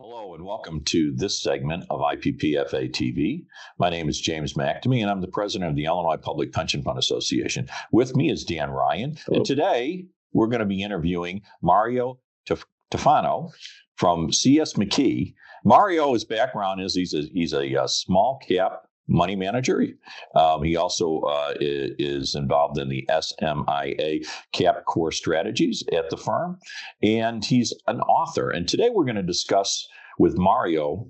Hello and welcome to this segment of IPPFA TV. My name is James McNamee and I'm the president of the Illinois Public Pension Fund Association. With me is Dan Ryan. Hello. And today we're going to be interviewing Mario Tufano from CS McKee. Mario's background is he's a small cap money manager. He also is involved in the SMIA cap core strategies at the firm, and he's an author. And today we're going to discuss with Mario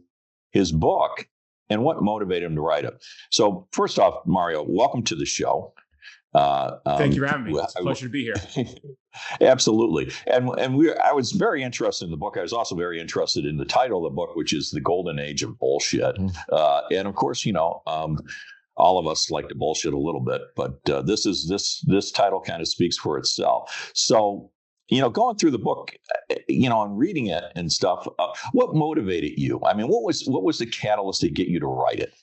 his book and what motivated him to write it. So first off, Mario, welcome to the show. Thank you for having me. It's a pleasure to be here. Absolutely. And I was very interested in the book. I was also very interested in the title of the book, which is The Golden Age of Bullshit. And of course, all of us like to bullshit a little bit, but this title kind of speaks for itself. So, going through the book, and reading it and stuff, what motivated you? I mean, what was the catalyst to get you to write it?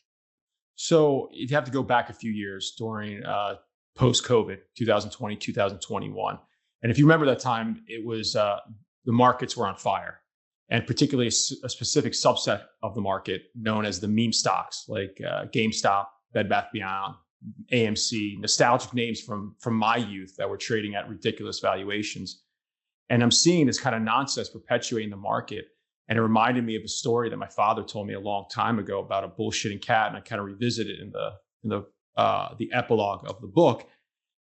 So you'd have to go back a few years during post-COVID, 2020, 2021. And if you remember that time, it was the markets were on fire, and particularly a specific subset of the market known as the meme stocks, like GameStop, Bed Bath & Beyond, AMC, nostalgic names from my youth that were trading at ridiculous valuations. And I'm seeing this kind of nonsense perpetuating the market. And it reminded me of a story that my father told me a long time ago about a bullshitting cat, and I kind of revisited it in the epilogue of the book.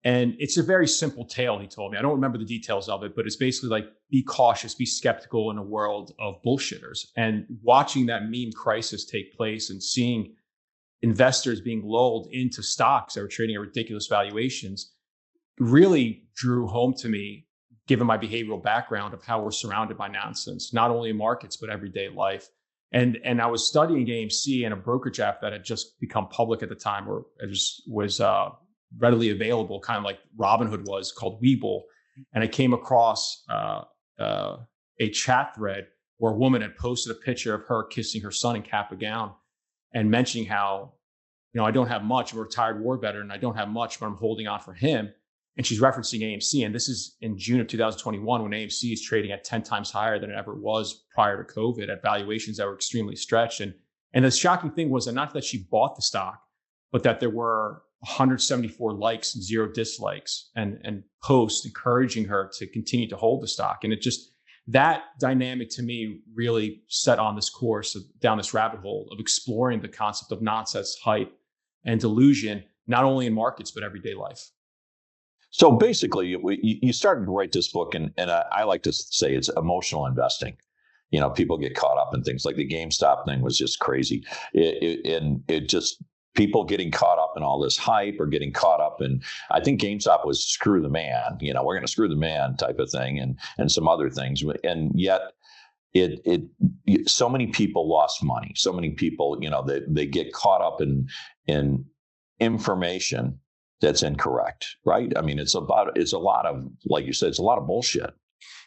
And it's a very simple tale, he told me. I don't remember the details of it, but it's basically like, be cautious, be skeptical in a world of bullshitters. And watching that meme crisis take place and seeing investors being lulled into stocks that were trading at ridiculous valuations really drew home to me, given my behavioral background of how we're surrounded by nonsense, not only in markets, but everyday life. And I was studying AMC and a brokerage app that had just become public at the time, or it was readily available, kind of like Robinhood was, called Webull. And I came across a chat thread where a woman had posted a picture of her kissing her son in cap and gown and mentioning how, I don't have much. I'm a retired war veteran. I don't have much, but I'm holding on for him. And she's referencing AMC. And this is in June of 2021, when AMC is trading at 10 times higher than it ever was prior to COVID, at valuations that were extremely stretched. And the shocking thing was that not that she bought the stock, but that there were 174 likes and 0 dislikes and posts encouraging her to continue to hold the stock. And it just, that dynamic to me really set on this course down this rabbit hole of exploring the concept of nonsense, hype, and delusion, not only in markets, but everyday life. So basically, you started to write this book, and I like to say it's emotional investing. People get caught up in things like the GameStop thing was just crazy. It just, people getting caught up in all this hype or getting caught up in, I think GameStop was screw the man, we're going to screw the man type of thing, and some other things. And yet so many people lost money. So many people, they get caught up in information that's incorrect, right? I mean, it's a lot of, like you said, it's a lot of bullshit.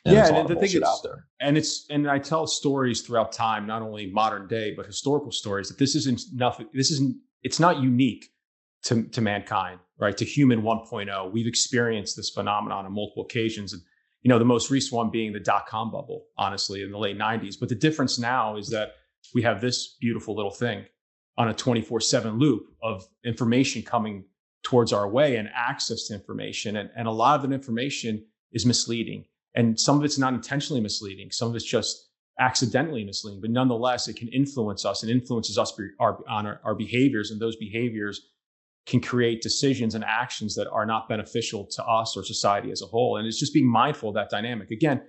And the thing is, out there. And I tell stories throughout time, not only modern day, but historical stories, that it's not unique to mankind, right? To human 1.0. We've experienced this phenomenon on multiple occasions. And, the most recent one being the dot-com bubble, honestly, in the late 90s. But the difference now is that we have this beautiful little thing on a 24/7 loop of information coming towards our way and access to information. And a lot of that information is misleading. And some of it's not intentionally misleading. Some of it's just accidentally misleading. But nonetheless, it can influence us and influences us on our behaviors. And those behaviors can create decisions and actions that are not beneficial to us or society as a whole. And it's just being mindful of that dynamic. Again,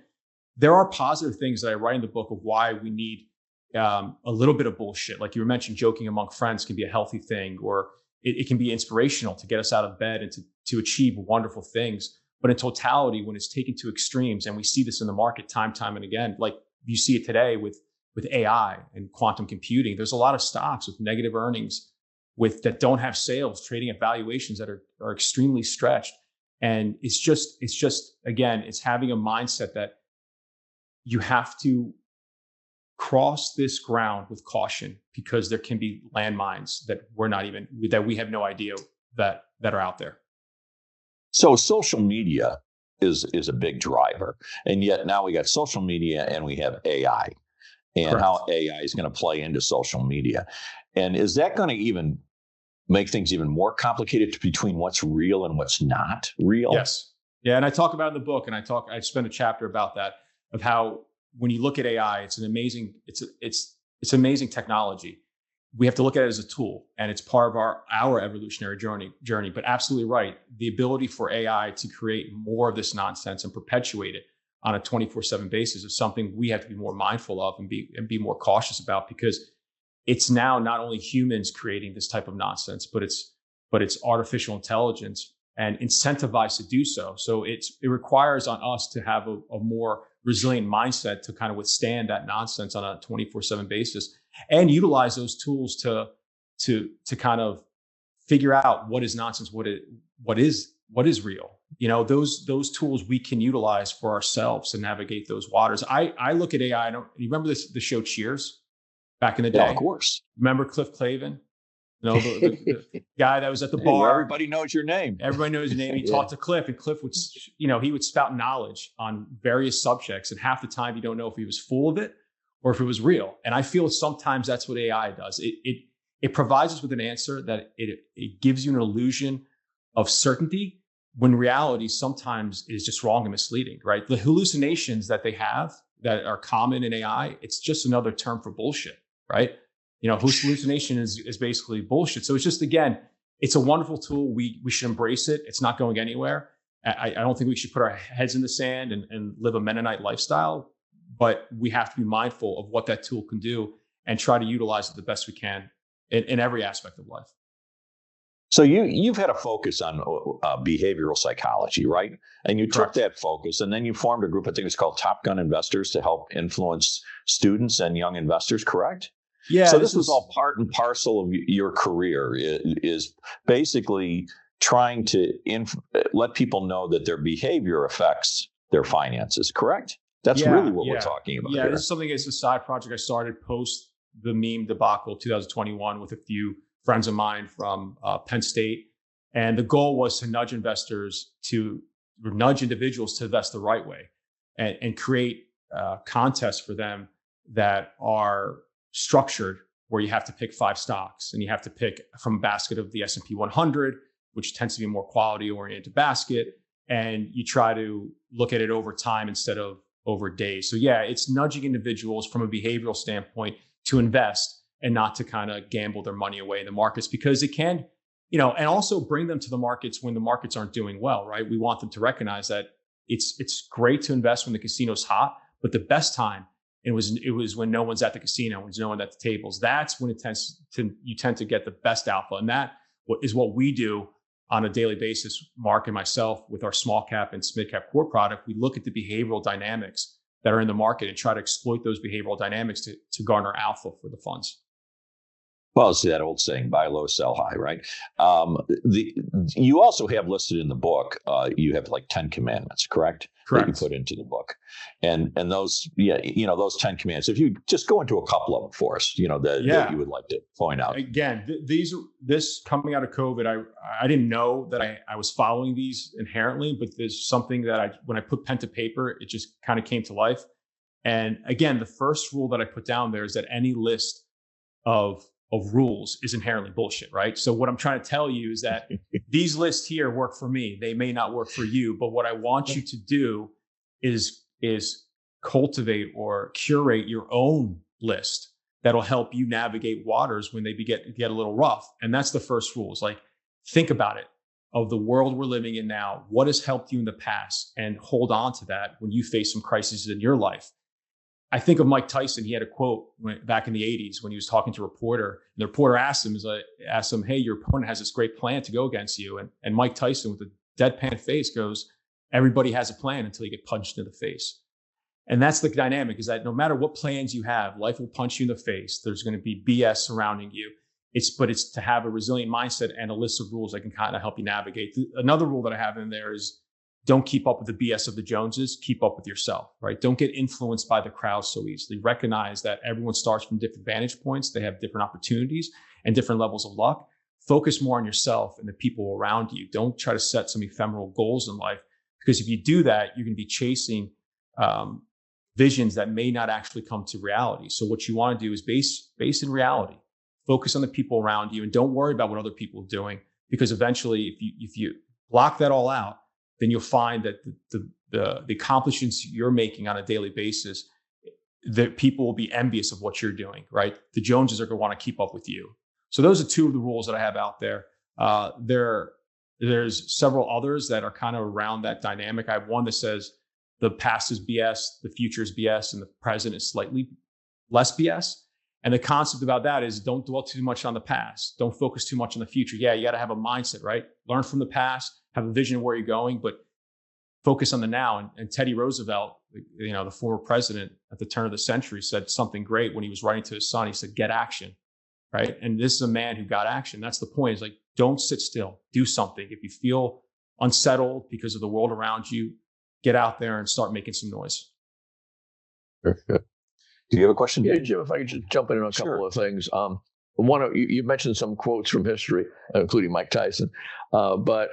there are positive things that I write in the book of why we need a little bit of bullshit. Like you mentioned, joking among friends can be a healthy thing, or it can be inspirational to get us out of bed and to achieve wonderful things. But in totality, when it's taken to extremes, and we see this in the market time and again, like you see it today with AI and quantum computing, there's a lot of stocks with negative earnings that don't have sales trading at valuations that are extremely stretched. And it's just, again, it's having a mindset that you have to cross this ground with caution, because there can be landmines that we have no idea that are out there. So social media is a big driver, and yet now we got social media and we have AI. and Correct. how AI is going to play into social media. And is that going to even make things even more complicated between what's real and what's not real? Yes. Yeah. And I talk about it in the book, and I spend a chapter about that, of how when you look at AI, it's amazing technology. We have to look at it as a tool, and it's part of our evolutionary journey. But absolutely right. The ability for AI to create more of this nonsense and perpetuate it on a 24/7 basis is something we have to be more mindful of and be more cautious about, because it's now not only humans creating this type of nonsense, but it's artificial intelligence and incentivized to do so. So it requires on us to have a more resilient mindset to kind of withstand that nonsense on a 24/7 basis, and utilize those tools to kind of figure out what is nonsense, what is real. Those tools we can utilize for ourselves to navigate those waters. I look at AI. You remember the show Cheers back in the day? Yeah, of course. Remember Cliff Clavin? The guy that was at the bar. Well, everybody knows your name. Everybody knows your name. He talked to Cliff, and Cliff would, he would spout knowledge on various subjects, and half the time you don't know if he was full of it or if it was real. And I feel sometimes that's what AI does. It provides us with an answer that it gives you an illusion of certainty, when reality sometimes is just wrong and misleading, right? The hallucinations that they have that are common in AI, it's just another term for bullshit, right? Hallucination is basically bullshit. So it's just, again, it's a wonderful tool. We should embrace it. It's not going anywhere. I don't think we should put our heads in the sand and live a Mennonite lifestyle, but we have to be mindful of what that tool can do and try to utilize it the best we can in every aspect of life. So you've had a focus on behavioral psychology, right? And you Correct. took that focus, and then you formed a group, I think it's called Top Gun Investors, to help influence students and young investors, correct? Yeah. So this was all part and parcel of your career, is basically trying to let people know that their behavior affects their finances, correct? That's really what we're talking about here. This is something, it's a side project I started post the meme debacle 2021 with a few friends of mine from Penn State. And the goal was to nudge individuals to invest the right way, and create contests for them that are structured, where you have to pick 5 stocks, and you have to pick from a basket of the S&P 100, which tends to be a more quality oriented basket. And you try to look at it over time instead of over days. So yeah, it's nudging individuals from a behavioral standpoint to invest and not to kind of gamble their money away in the markets, because it can, and also bring them to the markets when the markets aren't doing well, right? We want them to recognize that it's great to invest when the casino's hot, but the best time, it was when no one's at the casino, when there's no one at the tables. That's when you tend to get the best alpha. And that is what we do on a daily basis, Mark and myself, with our small cap and mid cap core product. We look at the behavioral dynamics that are in the market and try to exploit those behavioral dynamics to garner alpha for the funds. Well, it's that old saying, buy low, sell high, right? You also have listed in the book, you have like 10 commandments, correct? Correct. That you put into the book. And those, those 10 commandments, if you just go into a couple of them for us, that you would like to point out. Again, this coming out of COVID, I didn't know that I was following these inherently, but there's something that when I put pen to paper, it just kind of came to life. And again, the first rule that I put down there is that any list of rules is inherently bullshit, right? So what I'm trying to tell you is that these lists here work for me. They may not work for you, but what I want you to do is cultivate or curate your own list that'll help you navigate waters when they get a little rough. And that's the first rule, is like, think about it, of the world we're living in now. What has helped you in the past, and hold on to that when you face some crises in your life. I think of Mike Tyson. He had a quote back in the 80s when he was talking to a reporter. And the reporter asked him, hey, your opponent has this great plan to go against you. And Mike Tyson, with a deadpan face, goes, everybody has a plan until you get punched in the face. And that's the dynamic, is that no matter what plans you have, life will punch you in the face. There's going to be BS surrounding you. But it's to have a resilient mindset and a list of rules that can kind of help you navigate. Another rule that I have in there is, don't keep up with the BS of the Joneses, keep up with yourself, right? Don't get influenced by the crowd so easily. Recognize that everyone starts from different vantage points. They have different opportunities and different levels of luck. Focus more on yourself and the people around you. Don't try to set some ephemeral goals in life, because if you do that, you're going to be chasing visions that may not actually come to reality. So what you want to do is base in reality. Focus on the people around you and don't worry about what other people are doing, because eventually if you block that all out, then you'll find that the accomplishments you're making on a daily basis, that people will be envious of what you're doing, right? The Joneses are going to want to keep up with you. So those are two of the rules that I have out there. There's several others that are kind of around that dynamic. I have one that says the past is BS, the future is BS, and the present is slightly less BS. And the concept about that is don't dwell too much on the past. Don't focus too much on the future. Yeah, you got to have a mindset, right? Learn from the past, have a vision of where you're going, but focus on the now. And Teddy Roosevelt, the former president at the turn of the century, said something great when he was writing to his son. He said, "Get action," right? And this is a man who got action. That's the point. It's like, don't sit still. Do something. If you feel unsettled because of the world around you, get out there and start making some noise. Very good. Do you have a question? Yeah, Jim, if I could just jump in on a couple of things. You mentioned some quotes from history, including Mike Tyson, but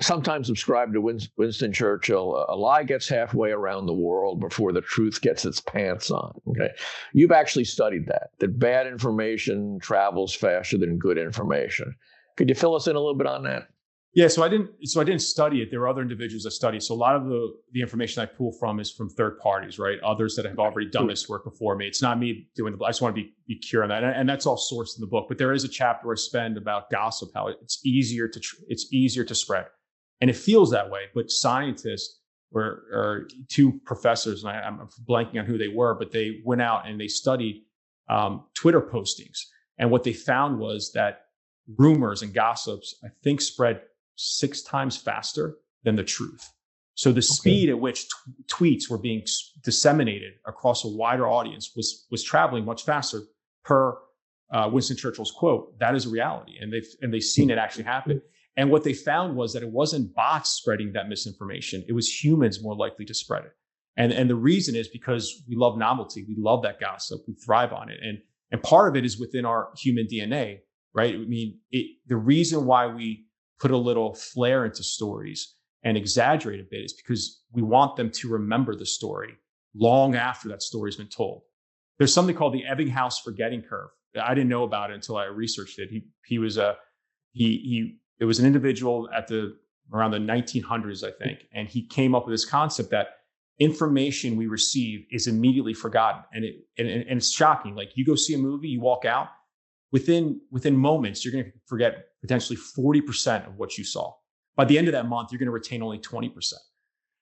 sometimes subscribe to Winston Churchill. A lie gets halfway around the world before the truth gets its pants on. Okay, you've actually studied that bad information travels faster than good information. Could you fill us in a little bit on that? Yeah, so I didn't study it. There were other individuals that studied. So a lot of the information I pull from is from third parties, right? Others that have already done this work before me. It's not me doing I just want to be clear on that, and that's all sourced in the book. But there is a chapter where I spend about gossip, how it's easier to spread, and it feels that way. But scientists or two professors, and I'm blanking on who they were, but they went out and they studied Twitter postings, and what they found was that rumors and gossips, I think, spread 6 times faster than the truth. So the speed at which tweets were being disseminated across a wider audience was traveling much faster. Per Winston Churchill's quote, that is a reality, and they've seen it actually happen. And what they found was that it wasn't bots spreading that misinformation; it was humans more likely to spread it. And the reason is because we love novelty, we love that gossip, we thrive on it, and part of it is within our human DNA, right? I mean, the reason why we put a little flair into stories and exaggerate a bit is because we want them to remember the story long after that story's been told. There's something called the Ebbinghaus forgetting curve. I didn't know about it until I researched it. It was an individual around the 1900s, I think, and he came up with this concept that information we receive is immediately forgotten, and it's shocking. Like, you go see a movie, you walk out, within moments, you're going to forget potentially 40% of what you saw. By the end of that month, you're going to retain only 20%.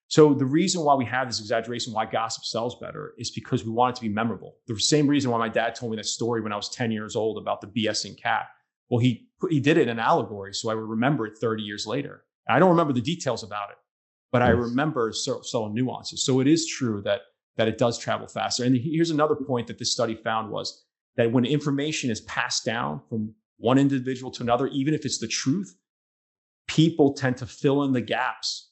So the reason why we have this exaggeration, why gossip sells better, is because we want it to be memorable. The same reason why my dad told me that story when I was 10 years old about the BSing cat. Well, he did it in an allegory, so I would remember it 30 years later. I don't remember the details about it, but I remember subtle nuances. So it is true that it does travel faster. And here's another point that this study found was that when information is passed down from one individual to another, even if it's the truth, people tend to fill in the gaps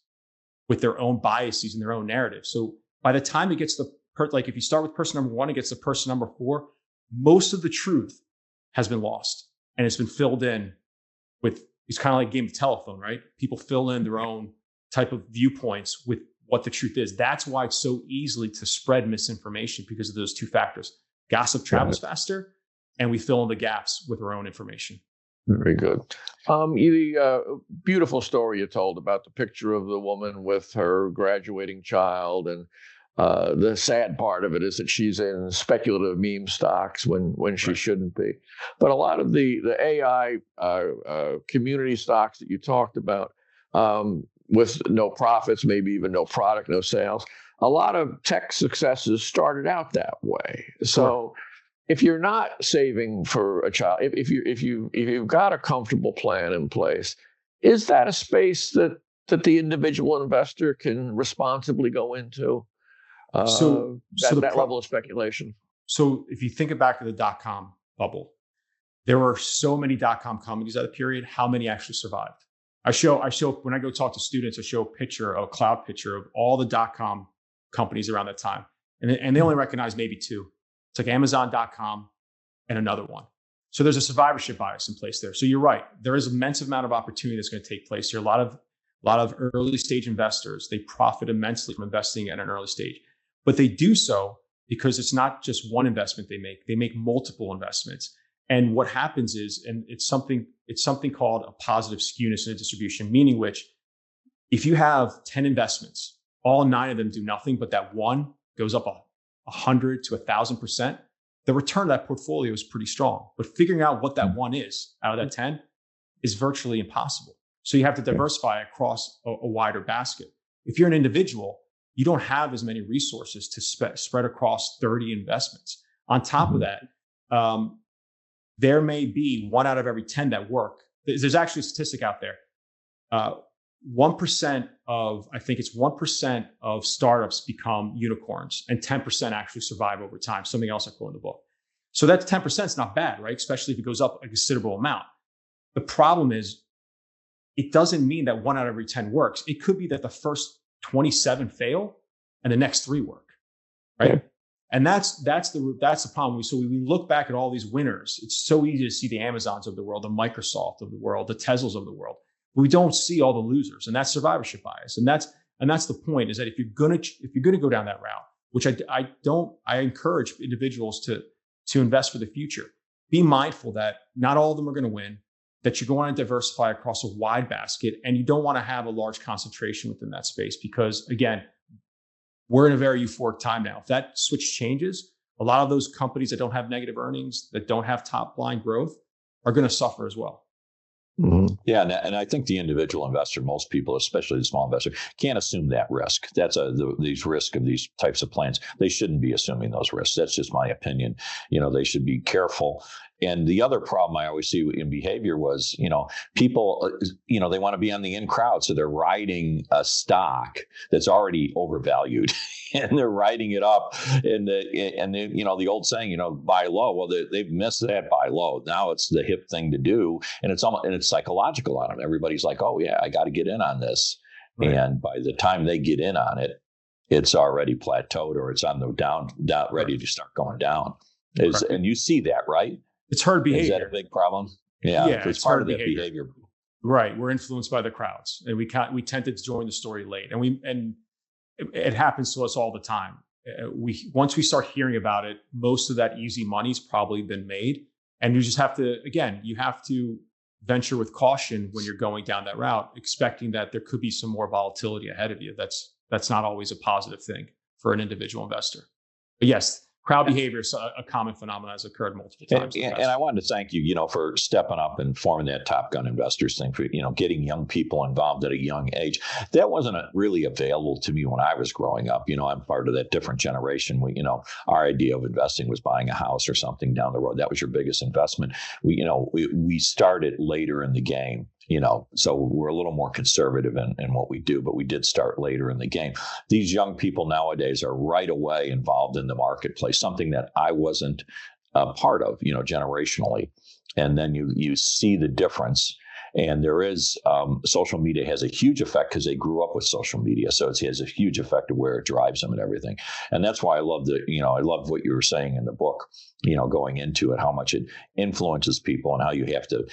with their own biases and their own narrative. So by the time it gets like if you start with person number 1, it gets to person number 4, most of the truth has been lost and it's been filled in with, it's kind of like a game of telephone, right? People fill in their own type of viewpoints with what the truth is. That's why it's so easily to spread misinformation, because of those two factors. Gossip travels faster, and we fill in the gaps with our own information. Very good. The beautiful story you told about the picture of the woman with her graduating child, and the sad part of it is that she's in speculative meme stocks when she shouldn't be. But a lot of the AI community stocks that you talked about, with no profits, maybe even no product, no sales, a lot of tech successes started out that way. So if you're not saving for a child, if you've got a comfortable plan in place, is that a space that the individual investor can responsibly go into? That level of speculation. So if you think back to the .com bubble, there were so many .com companies at the period. How many actually survived? I show when I go talk to students, I show a cloud picture of all the .com companies around that time, and they only recognize maybe 2. It's like Amazon.com and another one. So there's a survivorship bias in place there. So you're right. There is an immense amount of opportunity that's going to take place here. A lot of early stage investors, they profit immensely from investing at an early stage. But they do so because it's not just one investment they make multiple investments. And what happens is, and it's something called a positive skewness in a distribution, meaning which if you have 10 investments, all 9 of them do nothing, but that one goes up 100 to 1,000%, the return of that portfolio is pretty strong. But figuring out what that one is out of that 10 is virtually impossible. So you have to diversify across a wider basket. If you're an individual, you don't have as many resources to spread across 30 investments. On top of that, there may be 1 out of every 10 that work. There's actually a statistic out there. 1% of, I think it's 1% of startups become unicorns, and 10% actually survive over time. Something else I quote in the book. So that's 10% is not bad, right? Especially if it goes up a considerable amount. The problem is, it doesn't mean that 1 out of every 10 works. It could be that the first 27 fail and the next 3 work, right? Yeah. And that's the problem. So when we look back at all these winners, it's so easy to see the Amazons of the world, the Microsoft of the world, the Teslas of the world. We don't see all the losers, and that's survivorship bias. And that's the point, is that if you're gonna go down that route, which I encourage individuals to invest for the future, be mindful that not all of them are going to win, that you're going to diversify across a wide basket, and you don't want to have a large concentration within that space, because again, we're in a very euphoric time now. If that switch changes, a lot of those companies that don't have negative earnings, that don't have top line growth, are going to suffer as well. Mm-hmm. Yeah, and I think the individual investor, most people, especially the small investor, can't assume that risk. That's these risks of these types of plans. They shouldn't be assuming those risks. That's just my opinion. They should be careful. And the other problem I always see in behavior was, people, they want to be on the in crowd, so they're riding a stock that's already overvalued, and they're riding it up. And the old saying, buy low. Well, they've missed that buy low. Now it's the hip thing to do, and it's psychological on them. Everybody's like, oh yeah, I got to get in on this, right. And by the time they get in on it, it's already plateaued, or it's on the down ready to start going down. And you see that, right? It's herd behavior. Is that a big problem? Yeah, it's part of that behavior. Right. We're influenced by the crowds, and we tend to join the story late, and it happens to us all the time. Once we start hearing about it, most of that easy money's probably been made, and you just have to venture with caution when you're going down that route, expecting that there could be some more volatility ahead of you. That's not always a positive thing for an individual investor. But yes, crowd behavior is a common phenomenon, has occurred multiple times. And I wanted to thank you, for stepping up and forming that Top Gun Investors thing, for, getting young people involved at a young age. That wasn't really available to me when I was growing up. I'm part of that different generation. Our idea of investing was buying a house or something down the road. That was your biggest investment. We started later in the game. So we're a little more conservative in what we do, but we did start later in the game. These young people nowadays are right away involved in the marketplace, something that I wasn't a part of, generationally. And then you see the difference. And there is social media has a huge effect because they grew up with social media. So it has a huge effect of where it drives them and everything. And that's why I love I love what you were saying in the book, going into it, how much it influences people and how you have to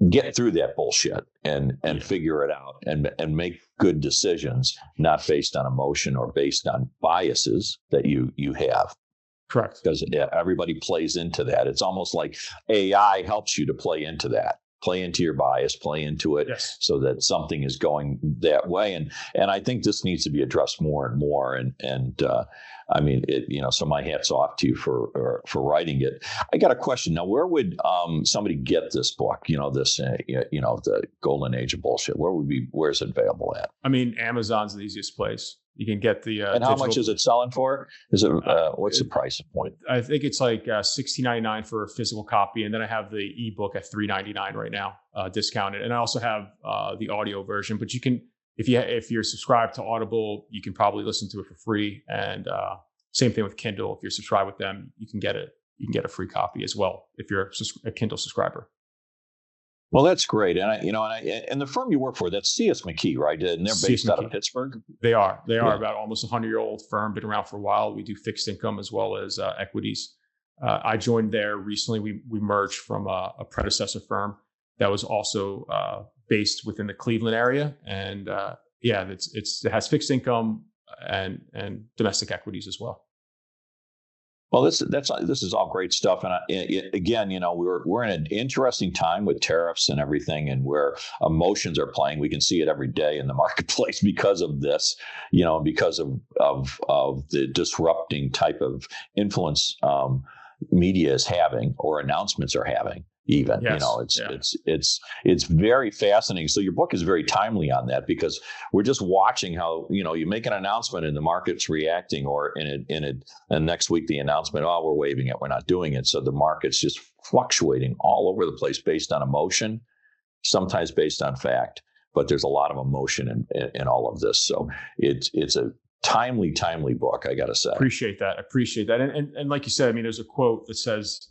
get through that bullshit and figure it out and make good decisions, not based on emotion or based on biases that you have. Correct. Because everybody plays into that. It's almost like AI helps you to play into that. Play into your bias, play into it, yes, so that something is going that way. And I think this needs to be addressed more and more. And I mean, so my hat's off to you for writing it. I got a question now. Where would somebody get this book? The Golden Age of Bullshit. Where's it available at? I mean, Amazon's the easiest place. You can get the and how much is it selling for? Is it what's the price point? I think it's like $16.99 for a physical copy, and then I have the ebook at $3.99 right now, discounted. And I also have the audio version. But you can, if you're subscribed to Audible, you can probably listen to it for free. And same thing with Kindle. If you're subscribed with them, you can get it. You can get a free copy as well if you're a Kindle subscriber. Well, that's great. And the firm you work for, that's CS McKee, right? And they're based out of Pittsburgh? They are. They are about almost a 100-year-old firm, been around for a while. We do fixed income as well as equities. I joined there recently. We merged from a predecessor firm that was also based within the Cleveland area. And it has fixed income, and domestic equities as well. Well, this is all great stuff, and again, we're in an interesting time with tariffs and everything, and where emotions are playing. We can see it every day in the marketplace because of this, because of the disrupting type of influence media is having, or announcements are having. Even it's very fascinating. So your book is very timely on that, because we're just watching how you make an announcement and the market's reacting, or and next week the announcement, oh, we're waiving it, we're not doing it. So the market's just fluctuating all over the place based on emotion, sometimes based on fact, but there's a lot of emotion in all of this. So it's a timely book, I got to say. Appreciate that. And like you said, I mean, there's a quote that says,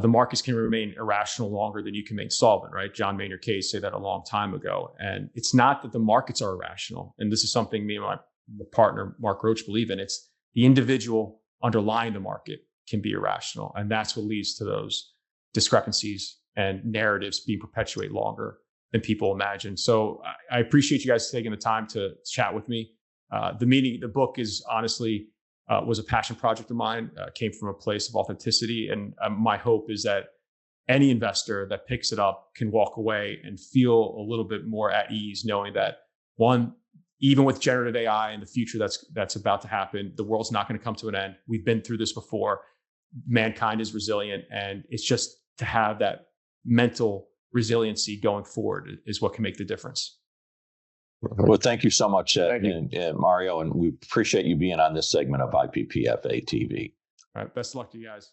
the markets can remain irrational longer than you can remain solvent, right? John Maynard Keynes said that a long time ago. And it's not that the markets are irrational. And this is something me and my partner, Mark Roach, believe in. It's the individual underlying the market can be irrational. And that's what leads to those discrepancies and narratives being perpetuated longer than people imagine. So I appreciate you guys taking the time to chat with me. The book is honestly was a passion project of mine, came from a place of authenticity. And my hope is that any investor that picks it up can walk away and feel a little bit more at ease, knowing that, one, even with generative AI in the future that's about to happen, the world's not going to come to an end. We've been through this before. Mankind is resilient, and it's just to have that mental resiliency going forward is what can make the difference. Well, thank you so much, Mario, and we appreciate you being on this segment of IPPFA TV. All right, best of luck to you guys.